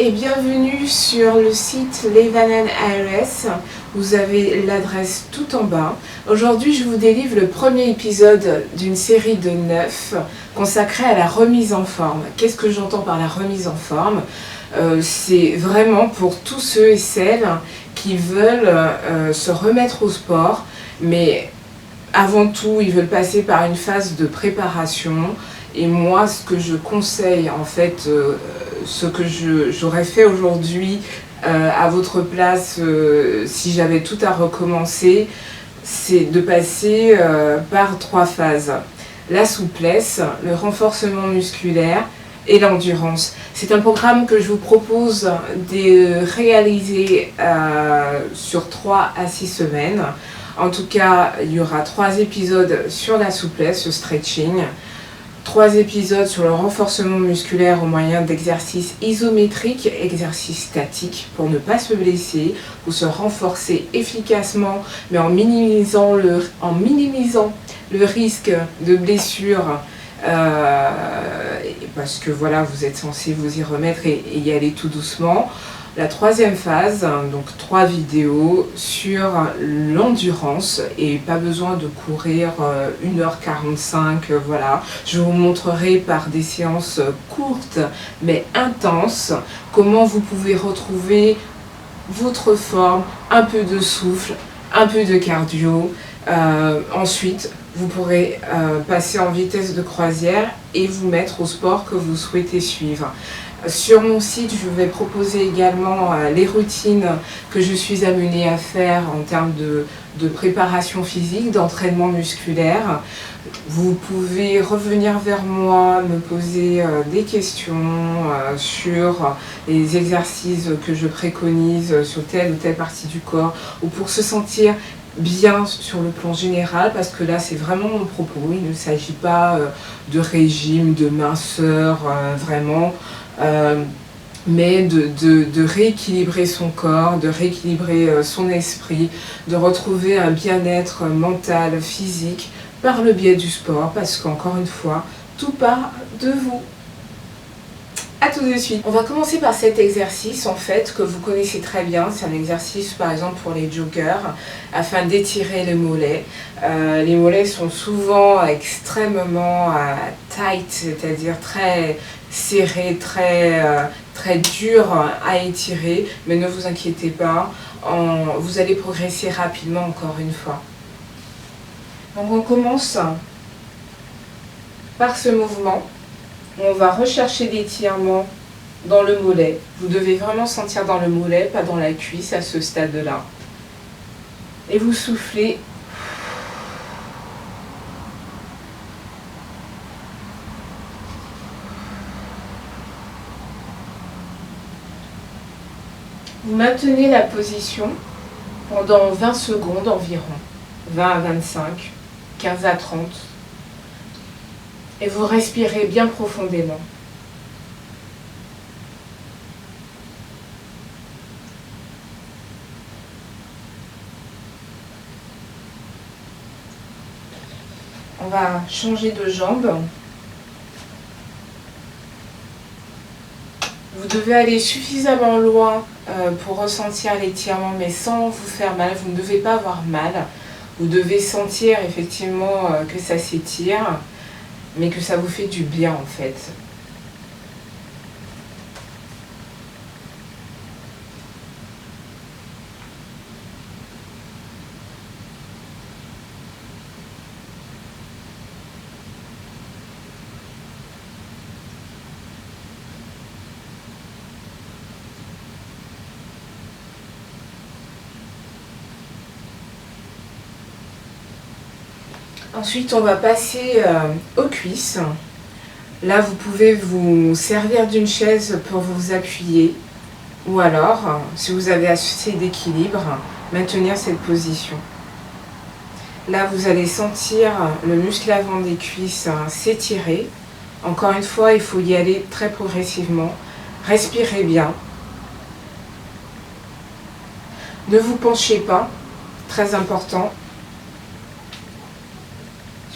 et bienvenue sur le site Levanen ARS. Vous avez l'adresse tout en bas. Aujourd'hui, je vous délivre le premier épisode d'une série de 9 consacrée à la remise en forme. Qu'est-ce que j'entends par la remise en forme? C'est vraiment pour tous ceux et celles qui veulent se remettre au sport, mais avant tout, ils veulent passer par une phase de préparation. Et moi, ce que je conseille, en fait, ce que j'aurais fait aujourd'hui à votre place, si j'avais tout à recommencer, c'est de passer par 3 phases. La souplesse, le renforcement musculaire et l'endurance. C'est un programme que je vous propose de réaliser sur 3 à 6 semaines. En tout cas, il y aura 3 épisodes sur la souplesse, le stretching, 3 épisodes sur le renforcement musculaire au moyen d'exercices isométriques, exercices statiques pour ne pas se blesser, pour se renforcer efficacement, mais en minimisant le risque de blessure, parce que voilà, vous êtes censé vous y remettre et y aller tout doucement. La 3e phase, donc 3 vidéos sur l'endurance et pas besoin de courir 1h45, voilà. Je vous montrerai par des séances courtes mais intenses comment vous pouvez retrouver votre forme, un peu de souffle, un peu de cardio. Ensuite, vous pourrez passer en vitesse de croisière et vous mettre au sport que vous souhaitez suivre. Sur mon site, je vais proposer également les routines que je suis amenée à faire en termes de préparation physique, d'entraînement musculaire. Vous pouvez revenir vers moi, me poser des questions sur les exercices que je préconise sur telle ou telle partie du corps, ou pour se sentir bien sur le plan général, parce que là c'est vraiment mon propos, il ne s'agit pas de régime, de minceur, vraiment, mais de rééquilibrer son corps, de rééquilibrer son esprit, de retrouver un bien-être mental, physique, par le biais du sport, parce qu'encore une fois, tout part de vous. A tout de suite. On va commencer par cet exercice en fait que vous connaissez très bien. C'est un exercice par exemple pour les joggers afin d'étirer les mollets. Les mollets sont souvent extrêmement tight, c'est-à-dire très serrés, très durs à étirer. Mais ne vous inquiétez pas, vous allez progresser rapidement encore une fois. Donc on commence par ce mouvement. On va rechercher l'étirement dans le mollet. Vous devez vraiment sentir dans le mollet, pas dans la cuisse à ce stade-là. Et vous soufflez. Vous maintenez la position pendant 20 secondes environ. 20 à 25, 15 à 30. Et vous respirez bien profondément. On va changer de jambe. Vous devez aller suffisamment loin pour ressentir l'étirement, mais sans vous faire mal. Vous ne devez pas avoir mal. Vous devez sentir effectivement que ça s'étire, mais que ça vous fait du bien en fait. Ensuite, on va passer aux cuisses. Là, vous pouvez vous servir d'une chaise pour vous appuyer. Ou alors, si vous avez assez d'équilibre, maintenir cette position. Là, vous allez sentir le muscle avant des cuisses s'étirer. Encore une fois, il faut y aller très progressivement. Respirez bien. Ne vous penchez pas, très important.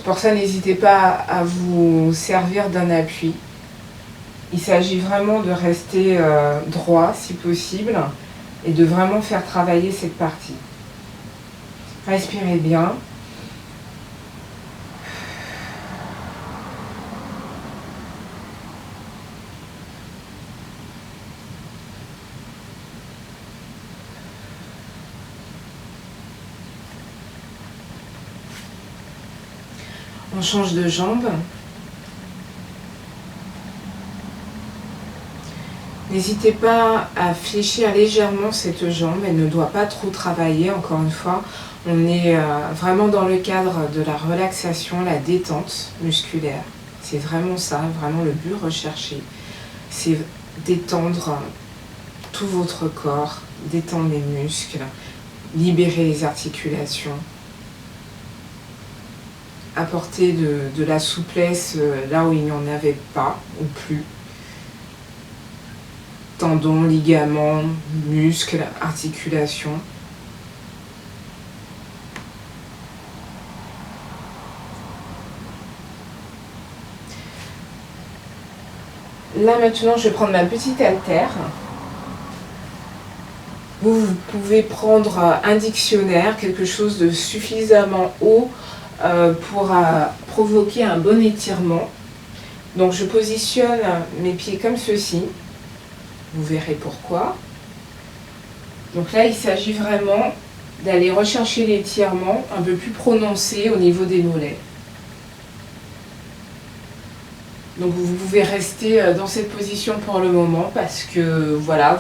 Pour ça, n'hésitez pas à vous servir d'un appui. Il s'agit vraiment de rester droit si possible et de vraiment faire travailler cette partie. Respirez bien. On change de jambe. N'hésitez pas à fléchir légèrement cette jambe, elle ne doit pas trop travailler, encore une fois. On est vraiment dans le cadre de la relaxation, la détente musculaire. C'est vraiment ça, vraiment le but recherché. C'est détendre tout votre corps, détendre les muscles, libérer les articulations, apporter de la souplesse là où il n'y en avait pas ou plus. Tendons, ligaments, muscles, articulations. Là maintenant, je vais prendre ma petite haltère. Vous pouvez prendre un dictionnaire, quelque chose de suffisamment haut pour provoquer un bon étirement. Donc je positionne mes pieds comme ceci. Vous verrez pourquoi. Donc là, il s'agit vraiment d'aller rechercher l'étirement un peu plus prononcé au niveau des mollets. Donc vous pouvez rester dans cette position pour le moment parce que voilà,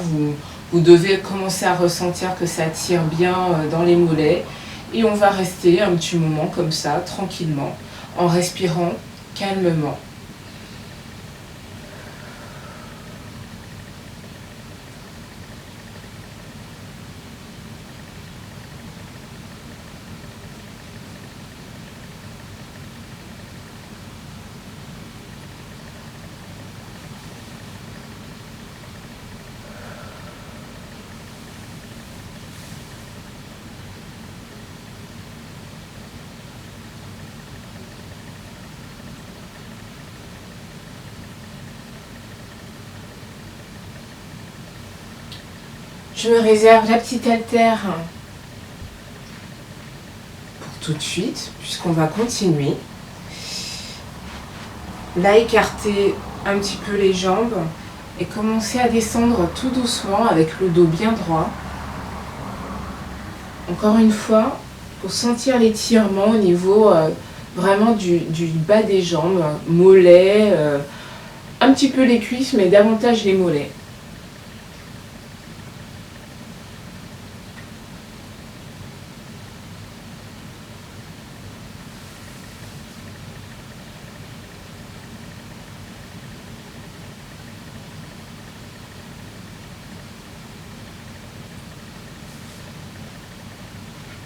vous devez commencer à ressentir que ça tire bien dans les mollets. Et on va rester un petit moment comme ça, tranquillement, en respirant calmement. Je me réserve la petite haltère pour tout de suite, puisqu'on va continuer. Là, écartez un petit peu les jambes et commencez à descendre tout doucement avec le dos bien droit. Encore une fois, pour sentir l'étirement au niveau vraiment du bas des jambes, mollets, un petit peu les cuisses, mais davantage les mollets.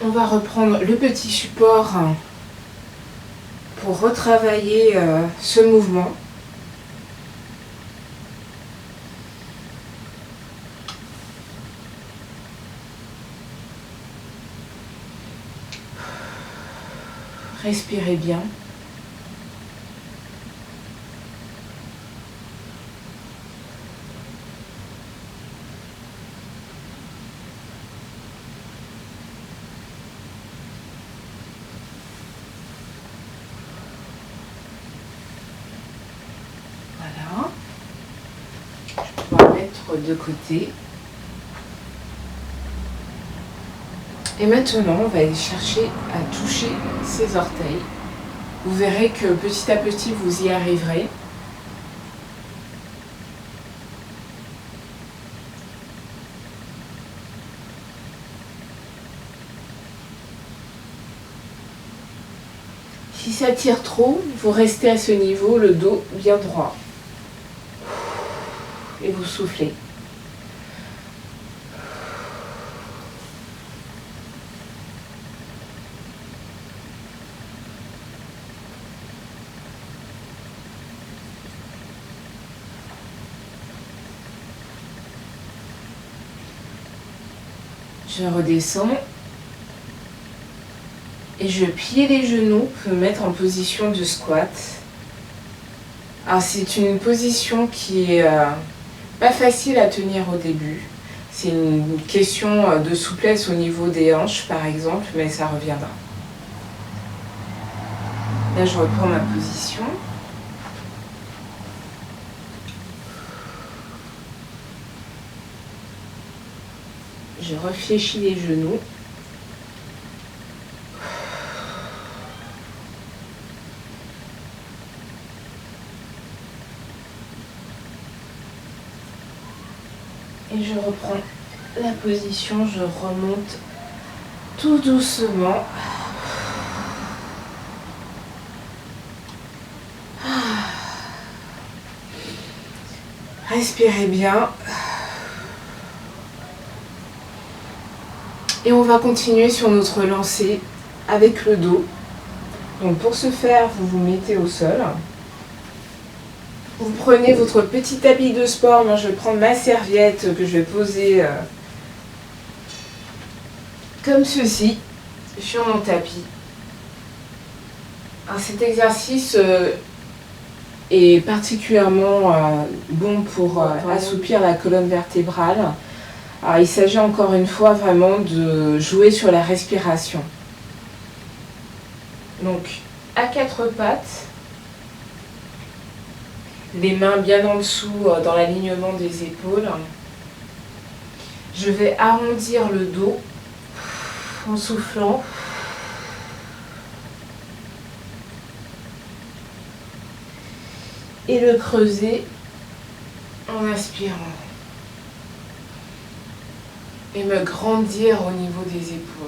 On va reprendre le petit support pour retravailler ce mouvement. Respirez bien. De côté. Et maintenant, on va aller chercher à toucher ses orteils. Vous verrez que petit à petit, vous y arriverez. Si ça tire trop, vous restez à ce niveau, le dos bien droit. Et vous soufflez. Je redescends et je plie les genoux pour me mettre en position de squat Alors c'est une position qui est pas facile à tenir au début. C'est une question de souplesse au niveau des hanches par exemple, mais ça reviendra. Là je reprends ma position. Je réfléchis les genoux. Et je reprends la position, je remonte tout doucement. Respirez bien. Et on va continuer sur notre lancée avec le dos. Donc pour ce faire, vous vous mettez au sol. Vous prenez votre petit tapis de sport. Moi, je vais prendre ma serviette que je vais poser comme ceci sur mon tapis. Alors, cet exercice est particulièrement bon pour assouplir la colonne vertébrale. Alors, il s'agit encore une fois vraiment de jouer sur la respiration. Donc, à quatre pattes, les mains bien en dessous dans l'alignement des épaules. Je vais arrondir le dos en soufflant. Et le creuser en inspirant. Et me grandir au niveau des épaules.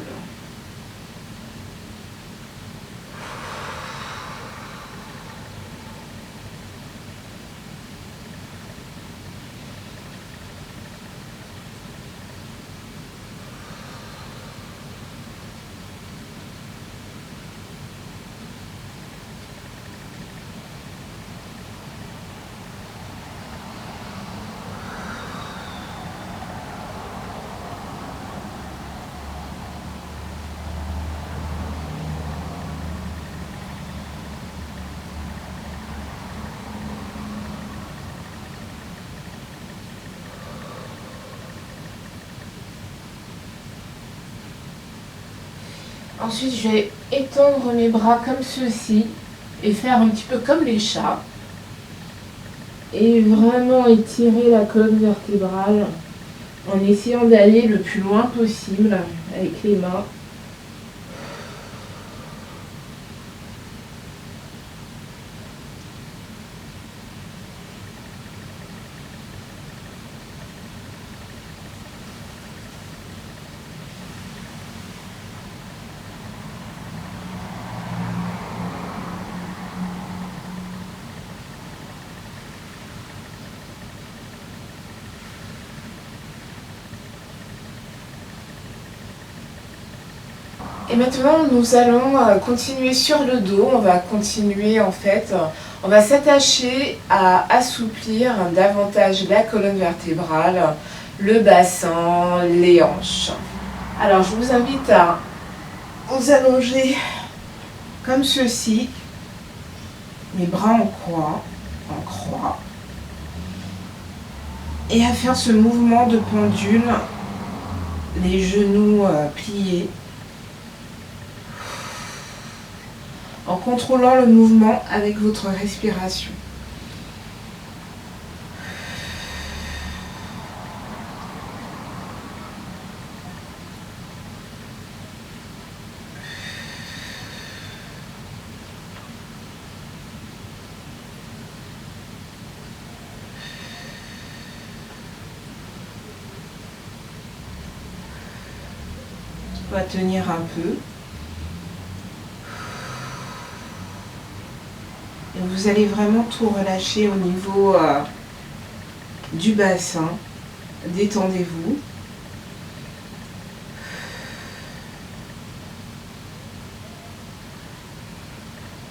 Ensuite, je vais étendre mes bras comme ceci et faire un petit peu comme les chats. Et vraiment étirer la colonne vertébrale en essayant d'aller le plus loin possible avec les mains. Et maintenant, nous allons continuer sur le dos. On va continuer en fait, on va s'attacher à assouplir davantage la colonne vertébrale, le bassin, les hanches. Alors, je vous invite à vous allonger comme ceci, mes bras en croix, et à faire ce mouvement de pendule, les genoux pliés, en contrôlant le mouvement avec votre respiration. On va tenir un peu. Et vous allez vraiment tout relâcher au niveau du bassin. Détendez-vous.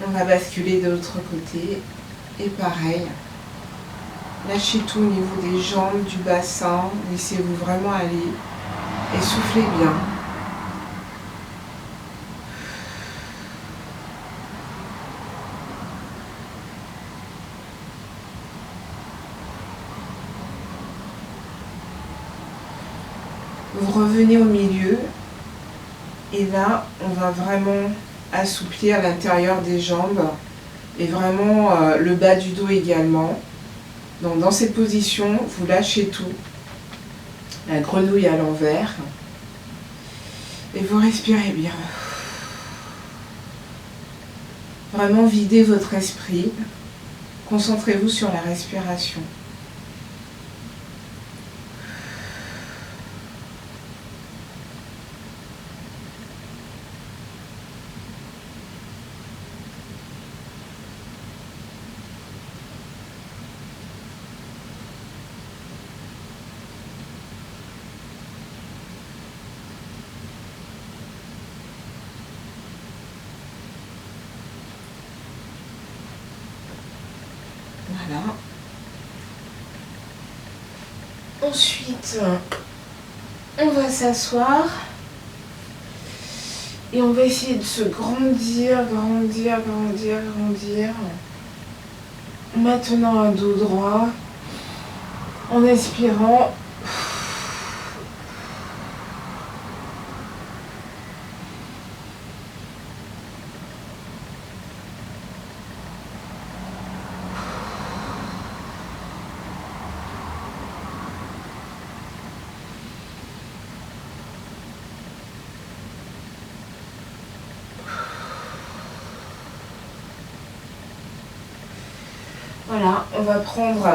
On va basculer de l'autre côté. Et pareil. Lâchez tout au niveau des jambes, du bassin. Laissez-vous vraiment aller. Et soufflez bien. Vous revenez au milieu et là, on va vraiment assouplir l'intérieur des jambes et vraiment le bas du dos également. Donc dans cette position, vous lâchez tout, la grenouille à l'envers et vous respirez bien. Vraiment videz votre esprit, concentrez-vous sur la respiration. Voilà. Ensuite, on va s'asseoir et on va essayer de se grandir, grandir, grandir, grandir. Maintenant un dos droit, en expirant. Voilà, on va prendre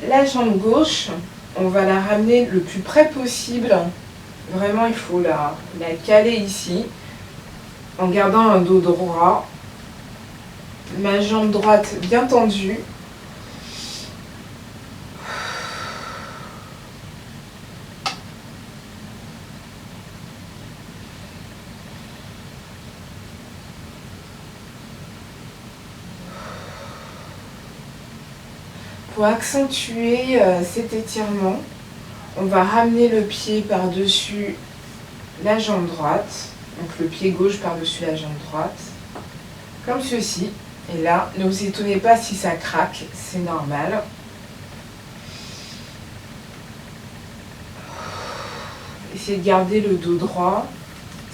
la jambe gauche, on va la ramener le plus près possible. Vraiment, il faut la caler ici, en gardant un dos droit. Ma jambe droite bien tendue. Pour accentuer cet étirement, on va ramener le pied par-dessus la jambe droite, donc le pied gauche par-dessus la jambe droite, comme ceci. Et là, ne vous étonnez pas si ça craque, c'est normal. Essayez de garder le dos droit,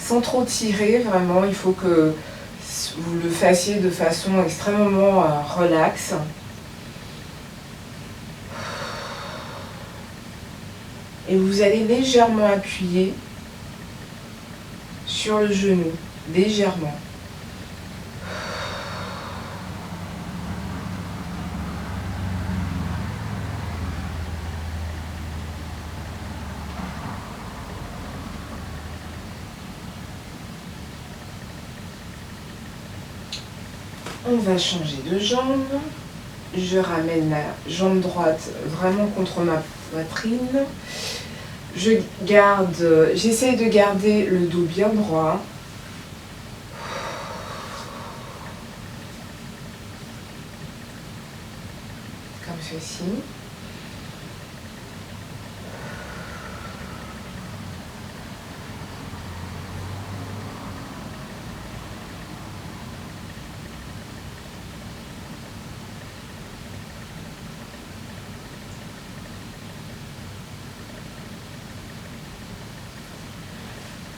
sans trop tirer, vraiment, il faut que vous le fassiez de façon extrêmement relaxe. Et vous allez légèrement appuyer sur le genou, légèrement. On va changer de jambe. Je ramène la jambe droite vraiment contre ma poitrine. J'essaie de garder le dos bien droit. Comme ceci.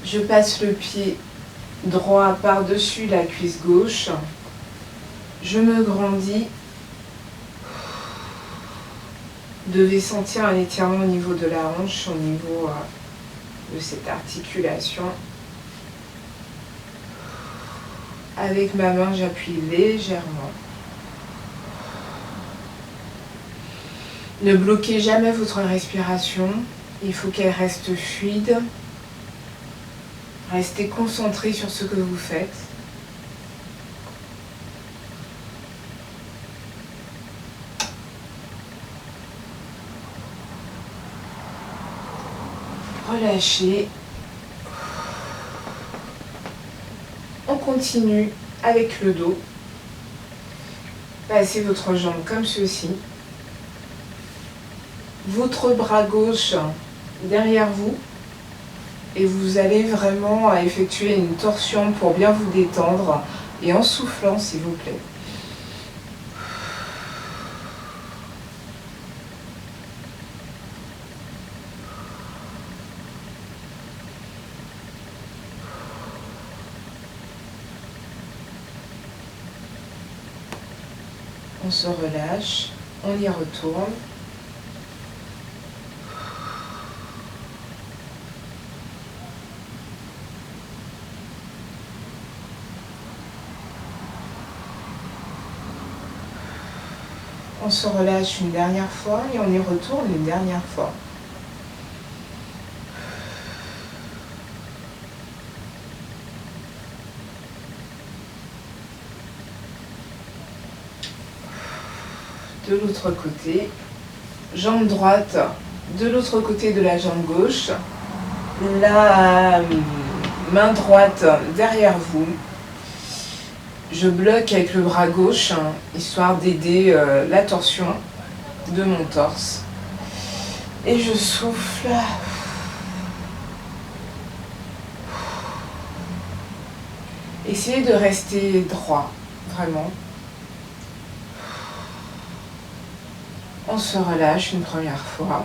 Je passe le pied droit par-dessus la cuisse gauche. Je me grandis. Vous devez sentir un étirement au niveau de la hanche, au niveau de cette articulation. Avec ma main, j'appuie légèrement. Ne bloquez jamais votre respiration. Il faut qu'elle reste fluide. Restez concentré sur ce que vous faites. Relâchez. On continue avec le dos. Passez votre jambe comme ceci. Votre bras gauche derrière vous. Et vous allez vraiment effectuer une torsion pour bien vous détendre. Et en soufflant, s'il vous plaît. On se relâche, on y retourne. On se relâche une dernière fois et on y retourne une dernière fois. De l'autre côté, jambe droite de l'autre côté de la jambe gauche, la main droite derrière vous. Je bloque avec le bras gauche, histoire d'aider la torsion de mon torse. Et je souffle. Essayez de rester droit, vraiment. On se relâche une première fois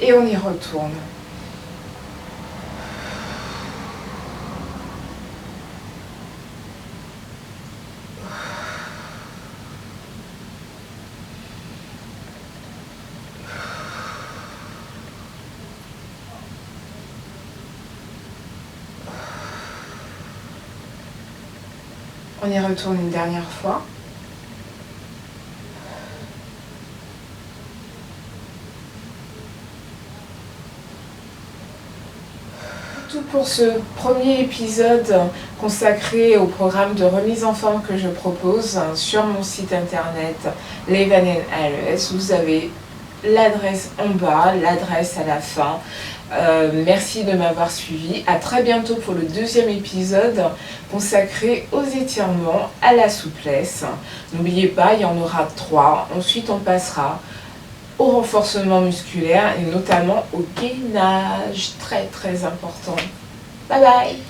et on y retourne. On y retourne une dernière fois. Tout pour ce premier épisode consacré au programme de remise en forme que je propose sur mon site internet Levanen ALES. Vous avez l'adresse en bas, l'adresse à la fin. Merci de m'avoir suivi. À très bientôt pour le deuxième épisode consacré aux étirements, à la souplesse. N'oubliez pas, il y en aura 3. Ensuite, on passera au renforcement musculaire et notamment au gainage, très très important. Bye bye!